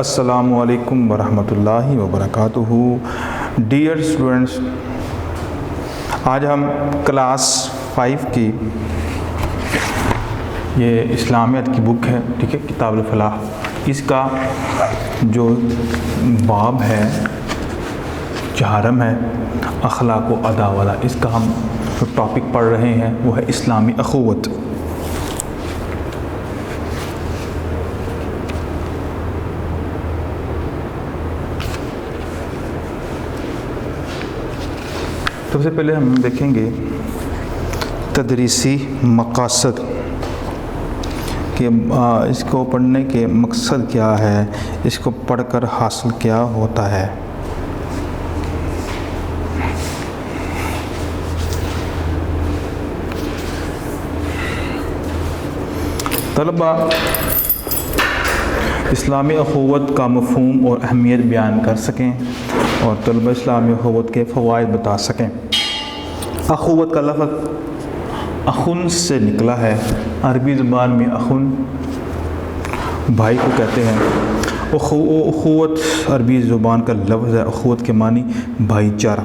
अस्सलामुअलैकुम वरहमतुल्लाहि वबरकातुहू। Dear students, आज हम क्लास 5 की ये इस्लामियत की बुक है, ठीक है, किताबुल फलाह, इसका जो बाब है, चहारम है, अखलाक व अदा वाला, इसका हम जो टॉपिक पढ़ रहे हैं वो है इस्लामी अखुवत। सबसे पहले हम देखेंगे तदरीसी मक़ासद कि इसको पढ़ने के मकसद क्या है, इसको पढ़कर हासिल क्या होता है। तलबा इस्लामी अखुवत का मफ़हूम और अहमियत बयान कर सकें और तलबा इस्लामी अखुवत के फ़वाइद बता सकें। अखुवत का लफ़्ज़ अखुन से निकला है। अरबी ज़ुबान में अखुन भाई को कहते हैं। अखुवत अरबी ज़ुबान का लफ्ज़ है। अखुवत के मानी भाईचारा।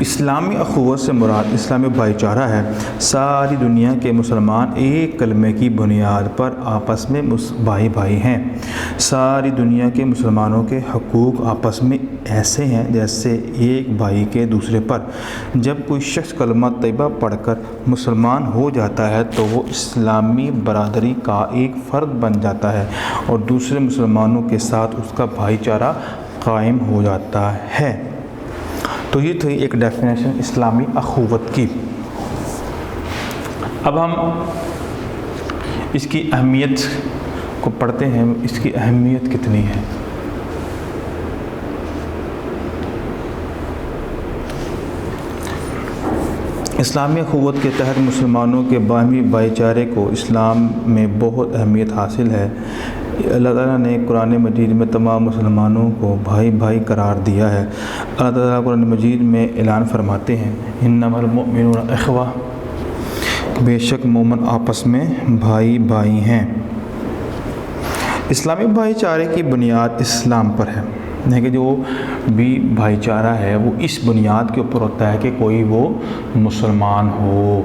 इस्लामी अखुवत से मुराद इस्लामी भाईचारा है। सारी दुनिया के मुसलमान एक कलमे की बुनियाद पर आपस में भाई भाई हैं। सारी दुनिया के मुसलमानों के हकूक़ आपस में ऐसे हैं जैसे एक भाई के दूसरे पर। जब कोई शख्स कलमा तैयबा पढ़कर मुसलमान हो जाता है तो वो इस्लामी बरादरी का एक फ़र्द बन जाता है और दूसरे मुसलमानों के साथ उसका भाईचारा कायम हो जाता है। तो ये थी एक डेफिनेशन इस्लामी अखुवत की। अब हम इसकी अहमियत को पढ़ते हैं। इसकी अहमियत कितनी है। इस्लामी अखुवत के तहत मुसलमानों के बाहमी भाईचारे को इस्लाम में बहुत अहमियत हासिल है। अल्लाह ताला ने कुरान मजीद में तमाम मुसलमानों को भाई भाई करार दिया है। अल्लाह ताला कुरान मजीद में ऐलान फरमाते हैं, इन्नमल मुमिनूना इख्वा, बेशक मोमिन आपस में भाई भाई हैं। इस्लामी भाईचारे की बुनियाद इस्लाम पर है। नहीं कि जो भी भाईचारा है वो इस बुनियाद के ऊपर होता है कि कोई वो मुसलमान हो।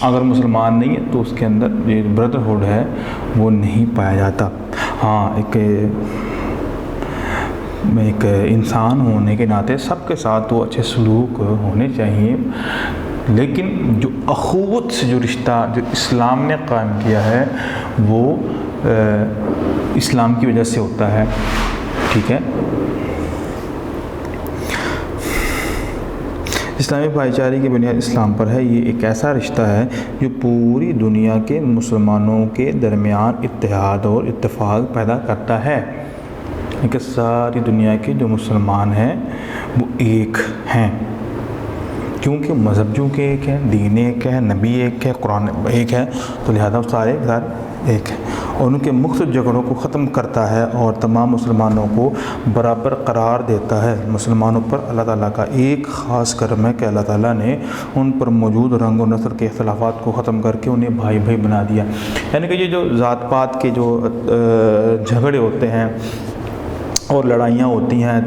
अगर मुसलमान नहीं है तो उसके अंदर ये ब्रदरहुड है वो नहीं पाया जाता। हाँ, एक इंसान होने के नाते सबके साथ वो अच्छे सलूक होने चाहिए, लेकिन जो अखुवत से जो रिश्ता जो इस्लाम ने कायम किया है वो इस्लाम की वजह से होता है, ठीक है। इस्लामी भाईचारे की बुनियाद इस्लाम पर है। ये एक ऐसा रिश्ता है जो पूरी दुनिया के मुसलमानों के दरमियान इत्तेहाद और इत्तेफाक पैदा करता है कि सारी दुनिया के जो मुसलमान हैं वो एक हैं, क्योंकि मज़हब जो के एक है, दीन एक है, नबी एक है, कुरान एक है, तो लिहाजा सारे एक है और उनके मुख्तलिफ झगड़ों को ख़त्म करता है और तमाम मुसलमानों को बराबर करार देता है। मुसलमानों पर अल्लाह ताला का एक ख़ास करम है कि अल्लाह ताला ने उन पर मौजूद रंग और नस्ल के इख्तलाफात को ख़त्म करके उन्हें भाई भाई बना दिया। यानी कि ये जो ज़ात पात के जो झगड़े होते हैं और लड़ाइयाँ होती हैं,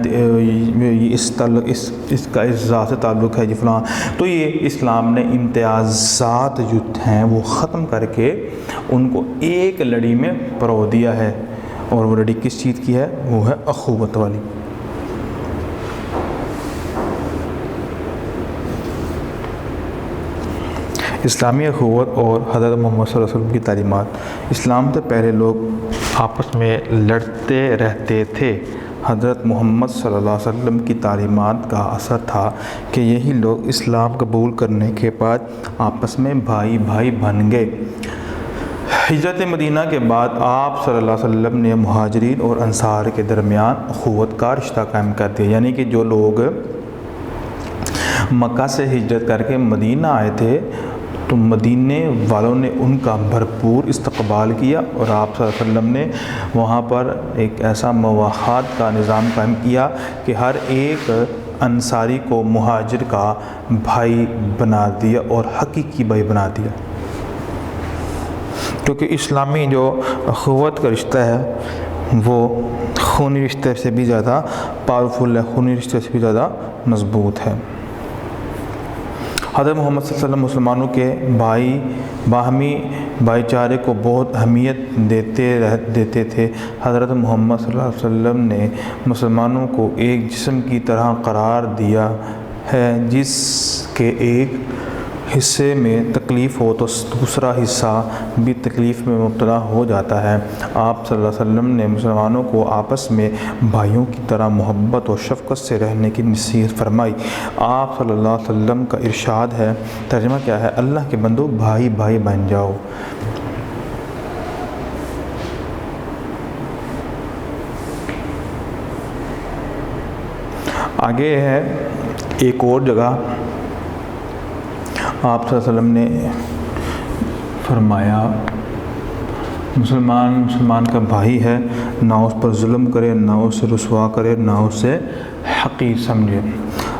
इसका इस ज़ात से ताल्लुक़ है जी फ़लाँ, तो ये इस्लाम ने इम्तियाज़ात जो हैं वो ख़त्म करके उनको एक लड़ी में परो दिया है। और वो लड़ी किस चीज़ की है? वो है अखुवत वाली। इस्लामी अखुवत और हज़रत मोहम्मद सल्लल्लाहु अलैहि वसल्लम की तालीमात। इस्लाम से पहले लोग आपस में लड़ते रहते थे। हज़रत मोहम्मद सल्लल्लाहु अलैहि वसल्लम की तालीमात का असर था कि यही लोग इस्लाम कबूल करने के बाद आपस में भाई भाई बन गए। हिजरत मदीना के बाद आप सल्लल्लाहु अलैहि वसल्लम ने मुहाजिरीन और अंसार के दरमियान अखुवत का रिश्ता कायम कर दिया। यानी कि जो लोग मक्का से हिजरत करके मदीना आए थे तो मदीने वालों ने उनका भरपूर इस्तकबाल किया और आप सल्लल्लाहु अलैहि वसल्लम ने वहाँ पर एक ऐसा मवाख़ात का निज़ाम कायम किया कि हर एक अंसारी को मुहाजिर का भाई बना दिया और हकीकी भाई बना दिया। क्योंकि इस्लामी जो अखुवत का रिश्ता है वो खूनी रिश्ते से भी ज़्यादा पावरफुल है, खूनी रिश्ते से भी ज़्यादा मजबूत है। हज़रत मोहम्मद सल्लल्लाहु अलैहि वसल्लम मुसलमानों के बाहमी भाईचारे को बहुत अहमियत देते थे। हज़रत मोहम्मद सल्लल्लाहु अलैहि वसल्लम ने मुसलमानों को एक जिस्म की तरह करार दिया है, जिसके एक हिस्से में तकलीफ़ हो तो दूसरा हिस्सा भी तकलीफ़ में मुब्तला हो जाता है। आप सल्लल्लाहु अलैहि वसल्लम ने मुसलमानों को आपस में भाइयों की तरह मोहब्बत और शफ़क़त से रहने की नसीहत फरमाई। आप सल्लल्लाहु अलैहि वसल्लम का इरशाद है, तर्जुमा क्या है, अल्लाह के बंदो भाई भाई बन जाओ। आगे है एक और जगह आप सल्लल्लाहु अलैहि वसल्लम ने फरमाया, मुसलमान का भाई है, ना उस पर जुल्म करे, ना उसे रुसवा करे, ना उसे हक़ीर समझे।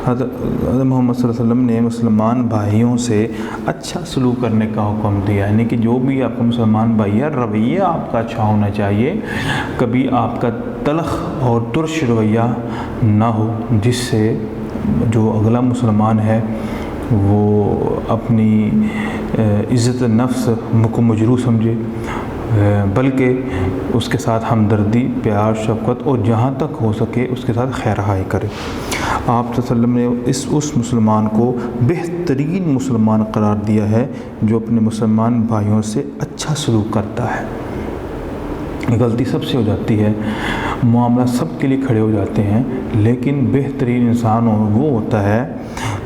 हज़रत मोहम्मद सल्लल्लाहु अलैहि वसल्लम ने मुसलमान भाइयों से अच्छा सलूक करने का हुक्म दिया, यानी कि जो भी आपका मुसलमान भाई है रवैया आपका अच्छा होना चाहिए, कभी आपका तलख़ और तुर्श रवैया ना हो, जिससे जो अगला मुसलमान है वो अपनी इज़्ज़त नफ्स को मजरूह समझे, बल्कि उसके साथ हमदर्दी, प्यार, शफ़क़त और जहाँ तक हो सके उसके साथ खैर-खाई करे। आप सल्लल्लाहु अलैहि वसल्लम ने उस मुसलमान को बेहतरीन मुसलमान करार दिया है जो अपने मुसलमान भाइयों से अच्छा सलूक करता है। गलती सबसे हो जाती है, मामला सब के लिए खड़े हो जाते हैं, लेकिन बेहतरीन इंसान वो होता है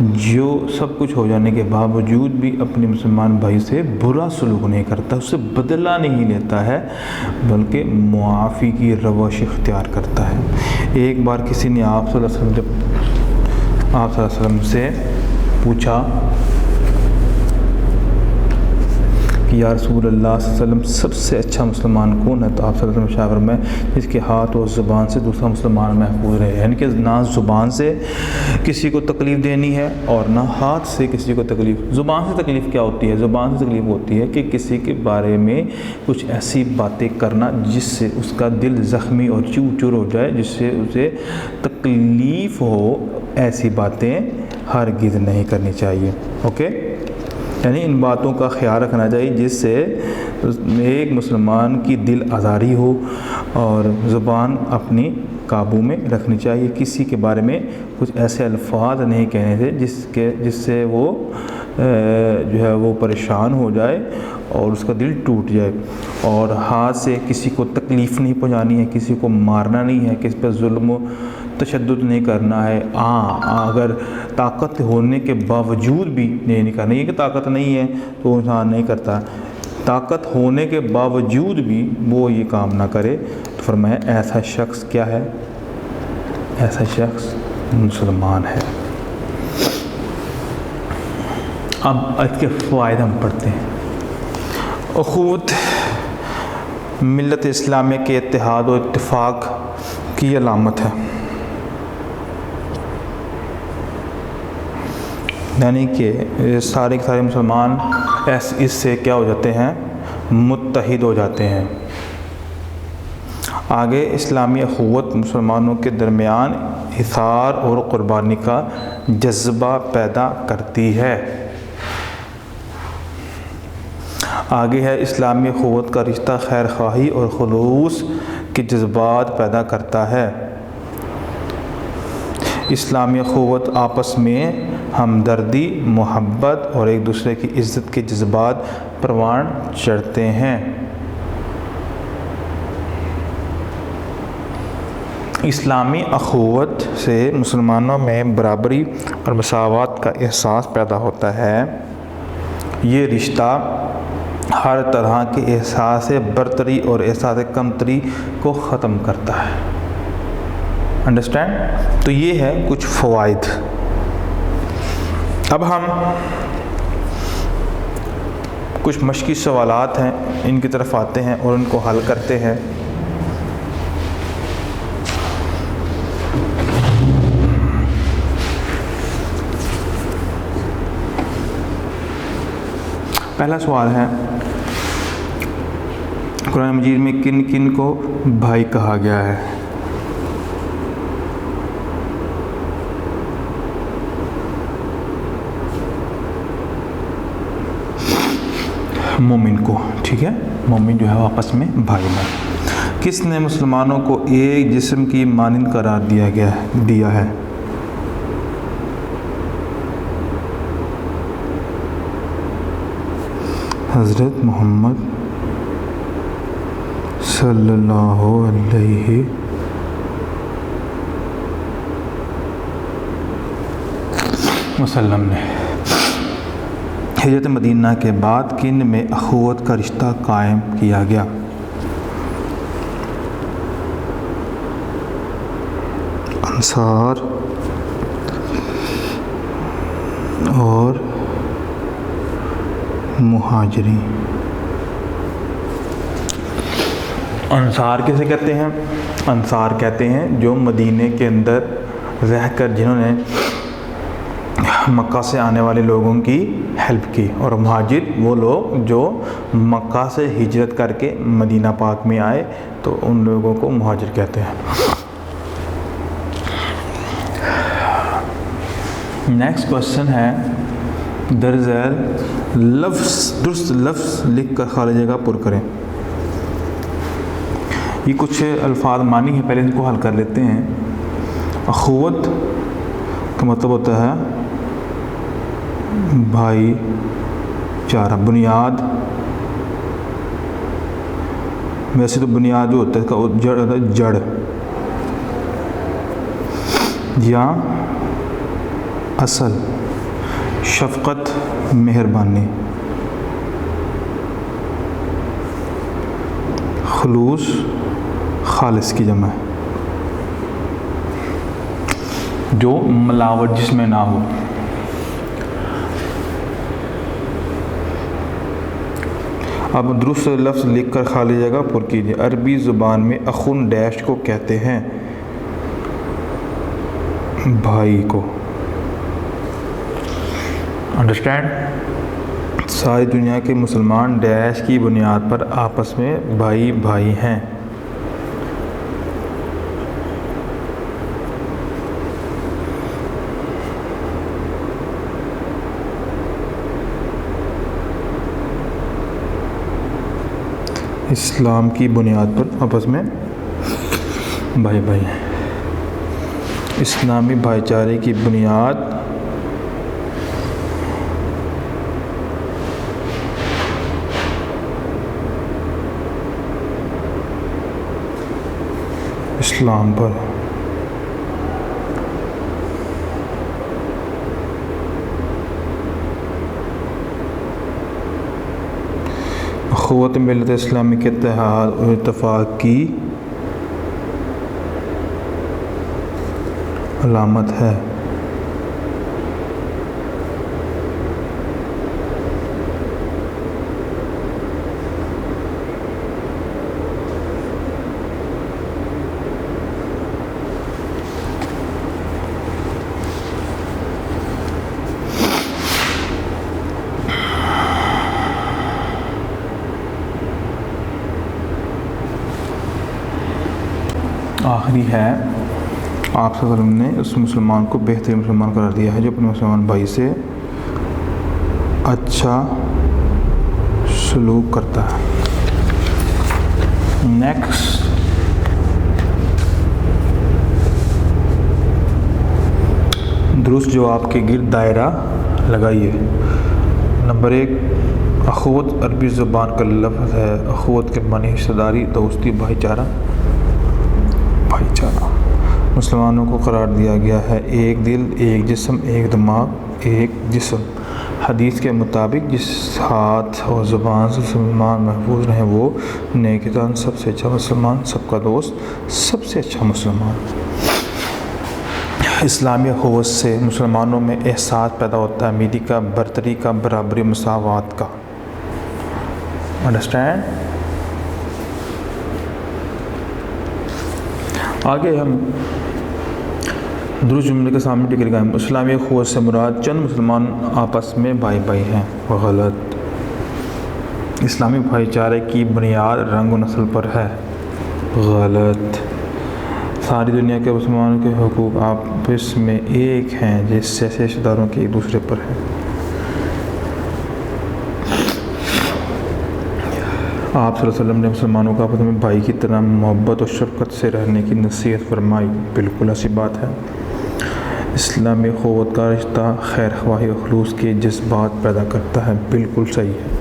जो सब कुछ हो जाने के बावजूद भी अपने मुसलमान भाई से बुरा सलूक नहीं करता, उससे बदला नहीं लेता है, बल्कि मुआफ़ी की रवश इख्तियार करता है। एक बार किसी ने आप सल्लल्लाहु अलैहि वसल्लम से पूछा कि या रसूल अल्लाह सल्लल्लाहु अलैहि वसल्लम सबसे अच्छा मुसलमान कौन है? तो आप सल्लल्लाहु अलैहि वसल्लम में जिसके हाथ और ज़ुबान से दूसरा मुसलमान महफूज रहे, यानी कि ना ज़ुबान से किसी को तकलीफ़ देनी है और ना हाथ से किसी को तकलीफ़। ज़ुबान से तकलीफ़ क्या होती है? ज़ुबान से तकलीफ़ होती है कि किसी के बारे में कुछ ऐसी बातें करना जिससे उसका दिल ज़ख्मी और चूर चूर हो जाए, जिससे उसे तकलीफ़ हो, ऐसी बातें हरगिज़ नहीं करनी चाहिए। ओके, यानी इन बातों का ख्याल रखना चाहिए जिससे एक मुसलमान की दिल आज़ारी हो, और ज़ुबान अपनी काबू में रखनी चाहिए। किसी के बारे में कुछ ऐसे अल्फाज नहीं कहने थे जिससे वो जो है वो परेशान हो जाए और उसका दिल टूट जाए। और हाथ से किसी को तकलीफ़ नहीं पहुंचानी है, किसी को मारना नहीं है, किसी पर जुल्म तशद्दुद नहीं करना है। अगर ताकत होने के बावजूद भी नहीं करना, ये कि ताकत नहीं है तो इंसान नहीं करता, ताकत होने के बावजूद भी वो ये काम ना करे। तो फरमाया ऐसा शख्स क्या है? ऐसा शख्स मुसलमान है। अब इसके फ़ायदे हम पढ़ते हैं। अखुवत मिल्लत इस्लामिया के इत्तेहाद और इत्तिफ़ाक़ की अलामत है, यानी कि सारे के सारे मुसलमान इससे क्या हो जाते हैं? मुत्तहिद हो जाते हैं। आगे इस्लामी अखुवत मुसलमानों के दरमियान इसार और क़ुरबानी का जज्बा पैदा करती है। आगे है इस्लामी अखुवत का रिश्ता खैर ख़्वाही और खुलूस के जज्बात पैदा करता है। इस्लामी अखुवत आपस में हमदर्दी, मोहब्बत और एक दूसरे की इज़्ज़त के जज्बात परवान चढ़ते हैं। इस्लामी अखुवत से मुसलमानों में बराबरी और मसावत का एहसास पैदा होता है। ये रिश्ता हर तरह के एहसास बरतरी और एहसास कमतरी को ख़त्म करता है। अंडरस्टैंड? तो ये है कुछ फ़वाइद। अब हम कुछ मश्की सवालात हैं, इनकी तरफ आते हैं और उनको हल करते हैं। पहला सवाल है, कुरान मजीद में किन किन को भाई कहा गया है? मोमिन को, ठीक है, मोमिन जो है आपस में भाई है। किसने मुसलमानों को एक जिस्म की मानिंद करार दिया है? हज़रत मोहम्मद सल्लल्लाहु अलैहि वसल्लम ने। हिजरत मदीना के बाद किन में अखुवत का रिश्ता कायम किया गया? अंसार और मुहाजिरी। अंसार किसे कहते हैं? अंसार कहते हैं जो मदीने के अंदर रहकर जिन्होंने मक्का से आने वाले लोगों की हेल्प की, और मुहाजिर वो लोग जो मक्का से हिजरत करके मदीना पाक में आए, तो उन लोगों को मुहाजिर कहते हैं। नेक्स्ट क्वेश्चन है, दरअसल दुरुस्त लफ्ज़ लिख कर खाली जगह पुर करें। ये कुछ अल्फाज मानी है, पहले इनको हल कर लेते हैं। अखुवत का मतलब होता है भाई चारा। बुनियाद, वैसे तो बुनियाद जो होता है इसका जड़ होता है जड़, या असल। शफ़क़त मेहरबानी। खुलूस खालिस की जमा है, जो मिलावट जिसमें ना हो। अब दुरुस्त लफ्ज़ लिख कर खाली जगह पुर कीजिए। अरबी ज़ुबान में अखुन डैश को कहते हैं भाई को। अंडरस्टैंड? सारी दुनिया के मुसलमान डैश की बुनियाद पर आपस में भाई भाई हैं। इस्लाम की बुनियाद पर आपस में भाई भाई हैं। इस्लामी भाईचारे की बुनियाद इस्लाम पर। अखुवत मिल्लत इस्लामी के इत्तेहाद और इत्तफ़ाक़ की अलामत है। आखिरी है, आप सल्लल्लाहु ने उस मुसलमान को बेहतरीन मुसलमान करार दिया है जो अपने मुसलमान भाई से अच्छा सलूक करता है। नेक्स्ट, दुरुस्त जवाब के गिर्द दायरा लगाइए। नंबर 1, अखुवत अरबी ज़ुबान का लफ्ज़ है। अखुवत के मानी हिस्सेदारी, दोस्ती, भाईचारा। मुसलमानों को करार दिया गया है एक दिल, एक जिस्म, एक दिमाग, एक जिस्म। हदीस के मुताबिक जिस हाथ और ज़ुबान से मुसलमान महफूज रहे वो नेकितान सबसे अच्छा मुसलमान, सबका दोस्त, सबसे अच्छा मुसलमान। इस्लामी अखुवत से मुसलमानों में एहसास पैदा होता है अमीरी का, बरतरी का, बराबरी, मसावात का। अंडरस्टैंड? आगे हम दुरुस्त जुमले के सामने टिक लगाएं। इस्लामी अखुवत से मुराद चंद मुसलमान आपस में भाई भाई हैं। गलत। इस्लामी भाईचारे की बुनियाद रंग व नस्ल पर है। गलत। सारी दुनिया के मुसलमानों के हुकूक आपस में एक हैं जैसे रिश्तेदारों के एक दूसरे पर है। आप सल्लल्लाहु अलैहि वसल्लम ने मुसलमानों को आपस में भाई की तरह मोहब्बत और शफ़क़त से रहने की नसीहत फरमाई। बिल्कुल ऐसी बात है। इस्लामी ख़ुव्वत का रिश्ता खैर ख्वाही और खुलूस के जज्बात पैदा करता है। बिल्कुल सही है।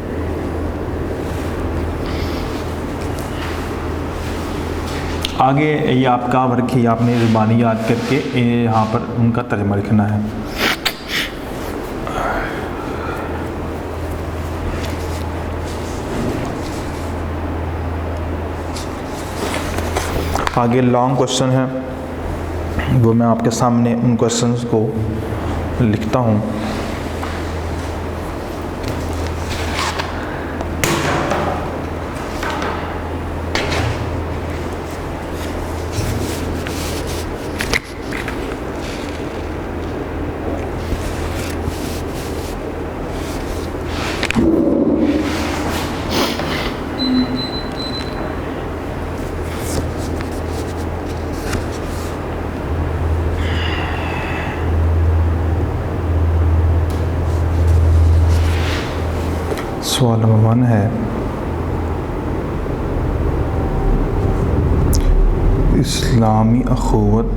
आगे ये आप काम रखिए, आपने ज़ुबानी याद करके यहाँ पर उनका तर्जुमा लिखना है। आगे लॉन्ग क्वेश्चन है, वो मैं आपके सामने उन क्वेश्चंस को लिखता हूँ। सवाल नंबर 1 है, इस्लामी अखुवत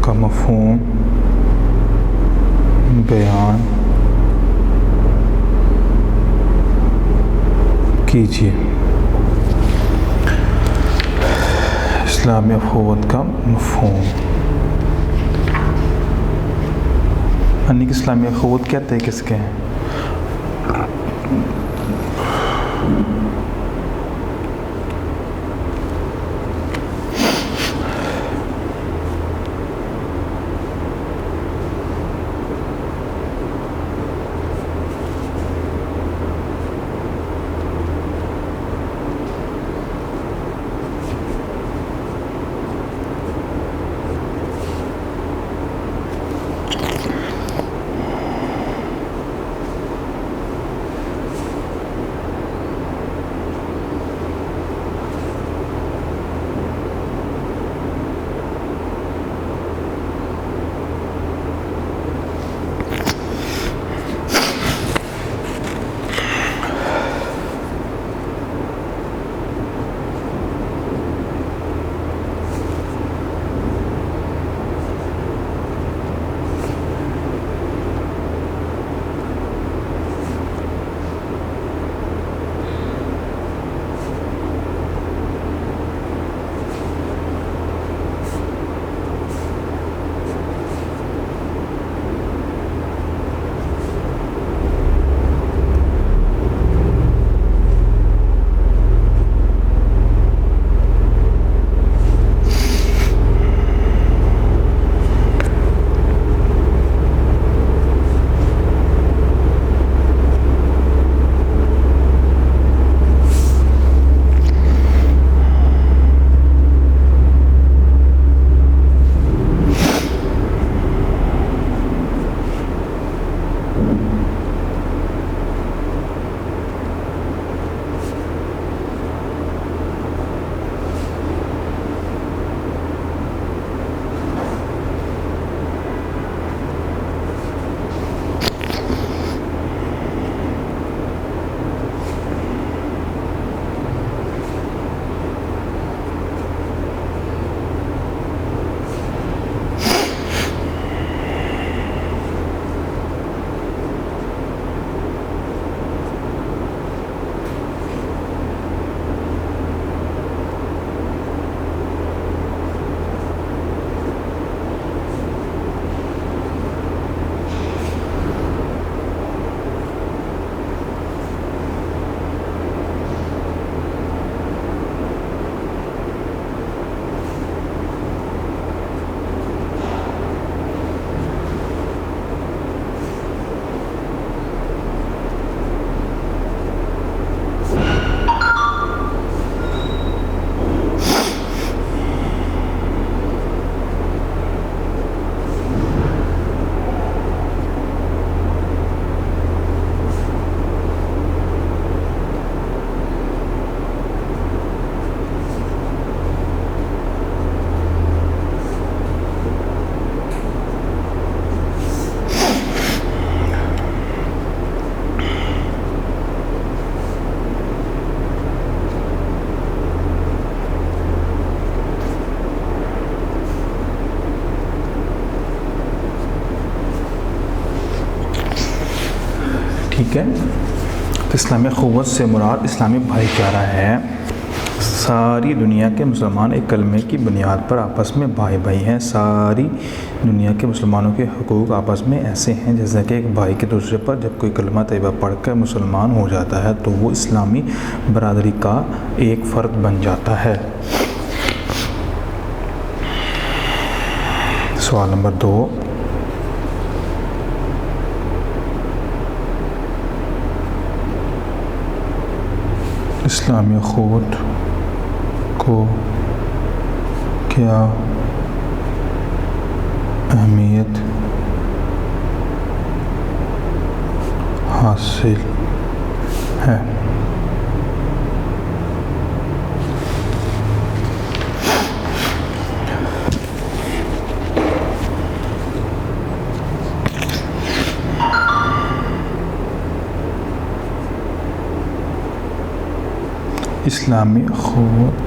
का मफ़हूम बयान कीजिए। इस्लामी अखुवत का मफ़हूम यानी कि इस्लामी अखुवत कहते हैं किसके हैं? है। तो इस्लामी ख़ुव्वत से मुराद इस्लामी भाईचारा है। सारी दुनिया के मुसलमान एक कलमे की बुनियाद पर आपस में भाई भाई हैं। सारी दुनिया के मुसलमानों के हुकूक आपस में ऐसे हैं जैसा कि एक भाई के दूसरे पर जब कोई कलमा तैयबा पढ़कर मुसलमान हो जाता है तो वो इस्लामी बरादरी का एक फ़र्द बन जाता है। सवाल नंबर 2, इस्लामी अखूवत को क्या अहमियत हासिल है? इस्लामी अखूवत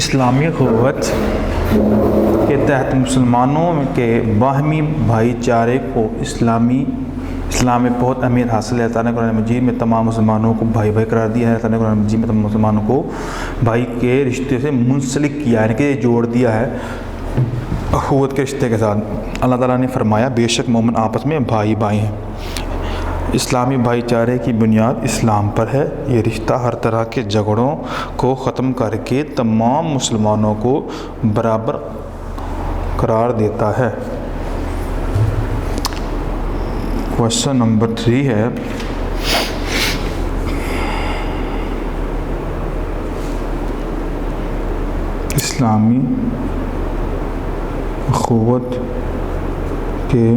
इस्लामी क़ुव्वत के तहत मुसलमानों के बाहमी भाईचारे को इस्लाम में बहुत अहमियत हासिल है। अल्लाह ने कुरान मजीद में तमाम मुसलमानों को भाई भाई करार दिया है। अल्लाह ने कुरान मजीद में तमाम मुसलमानों को भाई के रिश्ते से मुंसलिक किया है, यानी कि जोड़ दिया है अखुवत के रिश्ते के साथ। अल्लाह ताला ने फरमाया, बेशक मोमिन आपस में भाई भाई हैं। इस्लामी भाईचारे की बुनियाद इस्लाम पर है। ये रिश्ता हर तरह के झगड़ों को ख़त्म करके तमाम मुसलमानों को बराबर करार देता है। क्वेश्चन नंबर 3 है, इस्लामी अखुवत के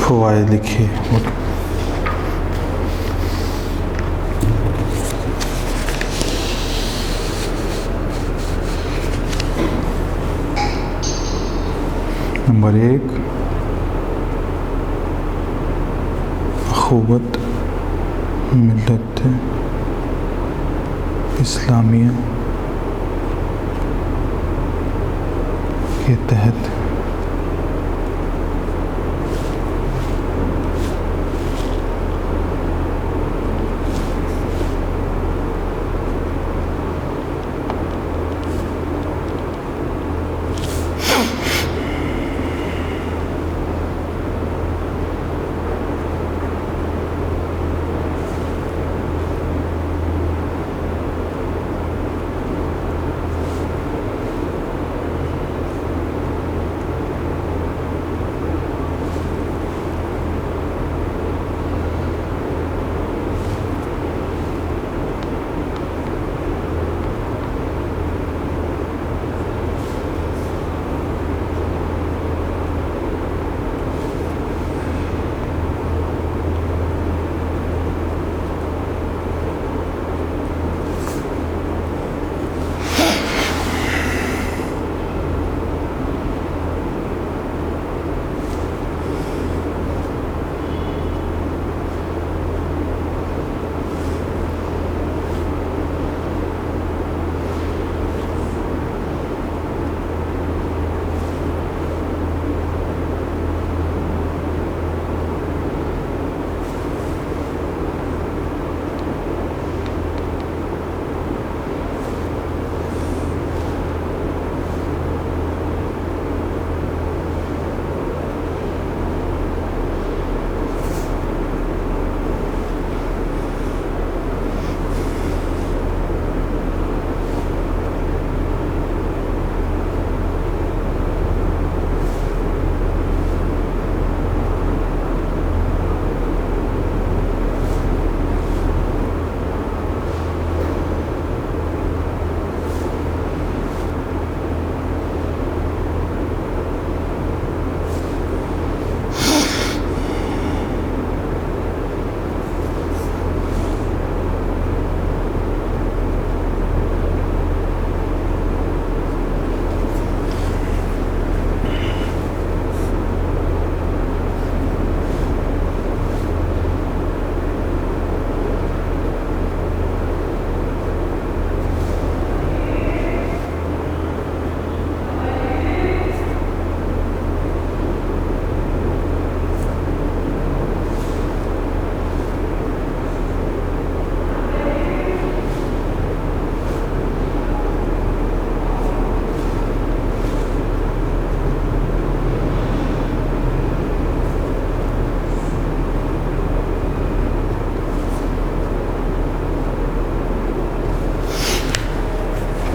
फ़वाइद लिखिए। नंबर 1, अखुवत मिल्लत इस्लामिया के तहत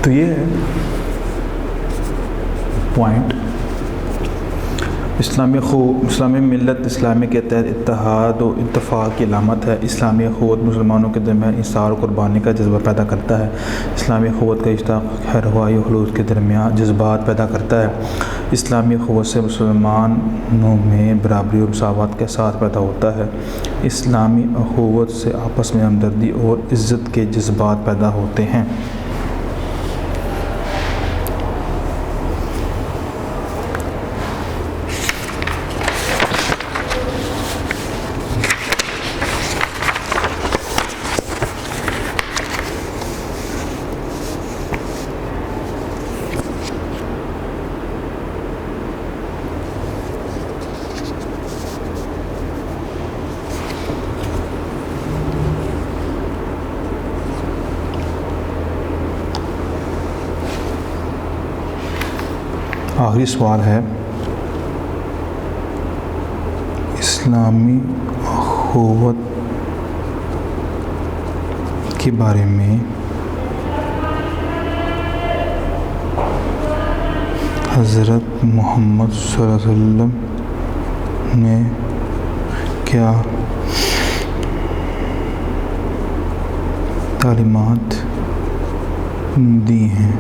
तो ये है पॉइंट। इस्लामी मिल्लत इस्लामी के तहत इत्तेहाद और इत्तेफाक की अलामत है। इस्लामी अखुवत मुसलमानों के दरमियान इंसार और कुर्बानी का जज्बा पैदा करता है। इस्लामी अखुवत का रिश्ता खैर ख्वाही और खुलूस के दरमियान जज्बात पैदा करता है। इस्लामी अखुवत से मुसलमानों में बराबरी और मसावत का एहसास पैदा होता है। इस्लामी अखुवत से आपस में हमदर्दी और इज़्ज़त के जज्बात पैदा होते हैं। आखिरी सवाल है, इस्लामी अखुवत के बारे में हज़रत मोहम्मद सल्लल्लाहु अलैहि वसल्लम ने क्या तालीमात दी हैं?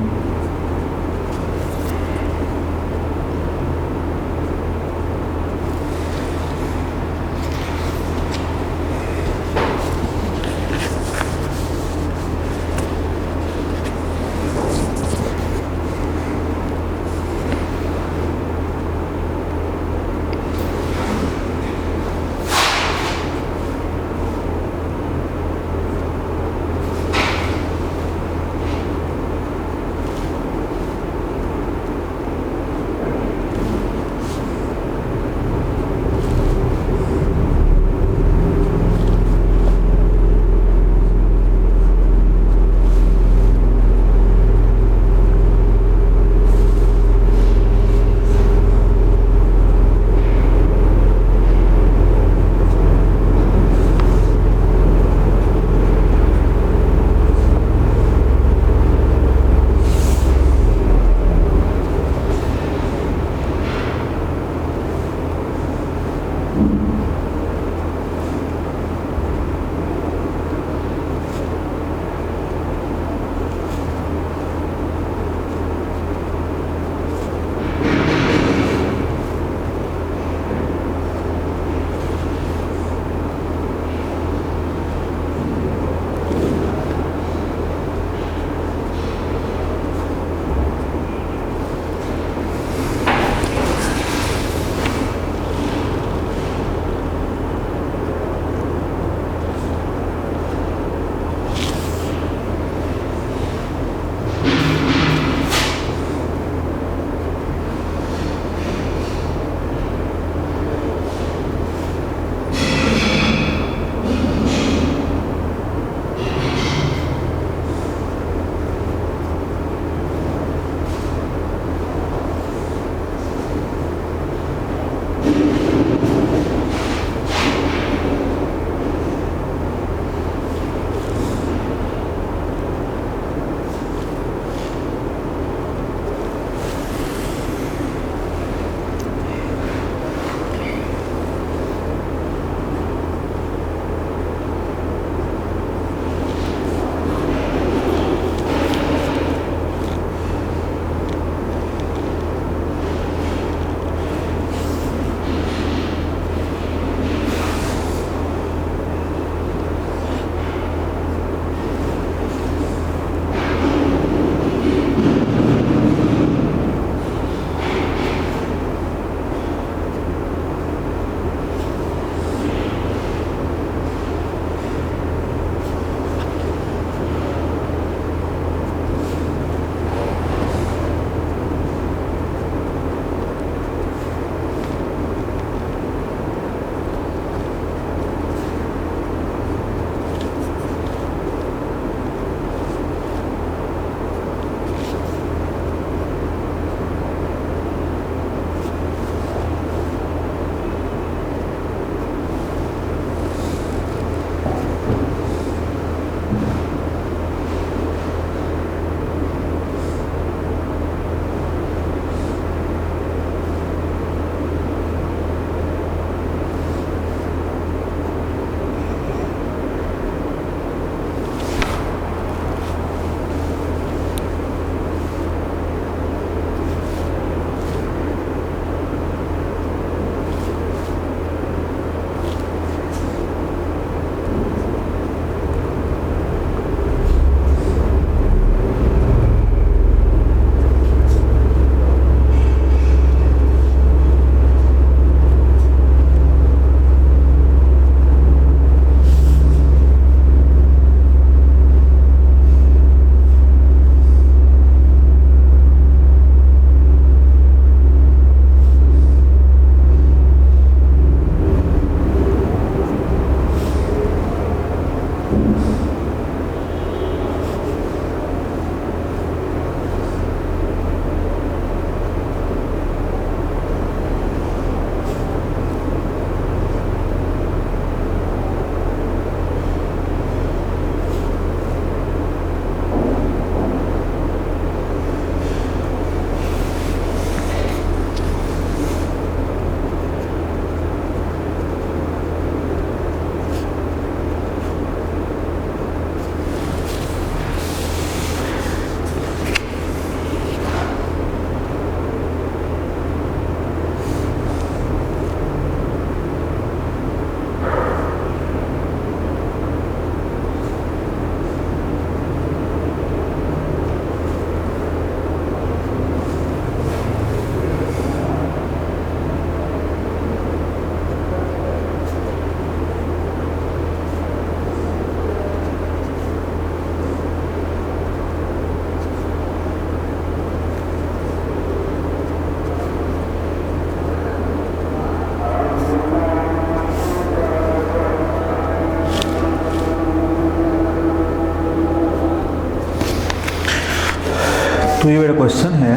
तो ये मेरा क्वेश्चन है,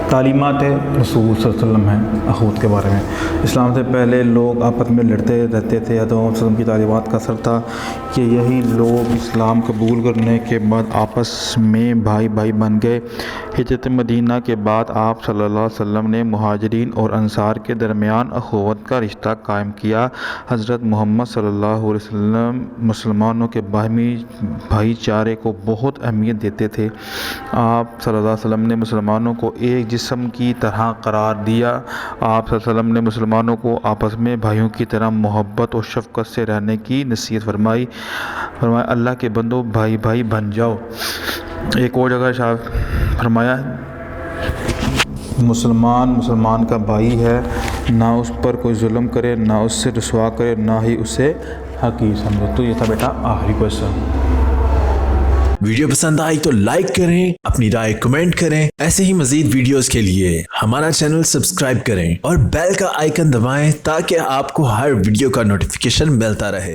तालीमात रसूल सल्लल्लाहु अलैहि वसल्लम है अखूत के बारे में। इस्लाम से पहले लोग आपस में लड़ते रहते थे। हज़रत मोहम्मद सल्लल्लाहु अलैहि वसल्लम की तालीमात का असर था कि यही लोग इस्लाम कबूल करने के बाद आपस में भाई भाई बन गए। हिजरत मदीना के बाद आप सल्लल्लाहु अलैहि वसल्लम ने मुहाजिरीन और अंसार के दरमियान अखुवत का रिश्ता कायम किया। हज़रत मोहम्मद सल्लल्लाहु अलैहि वसल्लम मुसलमानों के बाहमी भाईचारे को बहुत अहमियत देते थे। आप सल्लल्लाहु अलैहि वसल्लम ने मुसलमानों को एक जिस्म की तरह करार दिया। आप सल्लल्लाहु अलैहि वसल्लम ने मुसलमानों को आपस में भाइयों की तरह मोहब्बत और शफ़क़त से रहने की नसीहत फरमाई। अल्लाह के बंदो भाई भाई बन जाओ। एक और जगह शाह फरमाया, मुसलमान का भाई है, ना उस पर कोई जुल्म करे, ना उससे रुसवा करे, ना ही उसे हकीर समझे। तो ये था बेटा आखिरी क्वेश्चन। वीडियो पसंद आई तो लाइक करें, अपनी राय कमेंट करें। ऐसे ही मजीद वीडियोस के लिए हमारा चैनल सब्सक्राइब करें और बेल का आइकन दबाएं ताकि आपको हर वीडियो का नोटिफिकेशन मिलता रहे।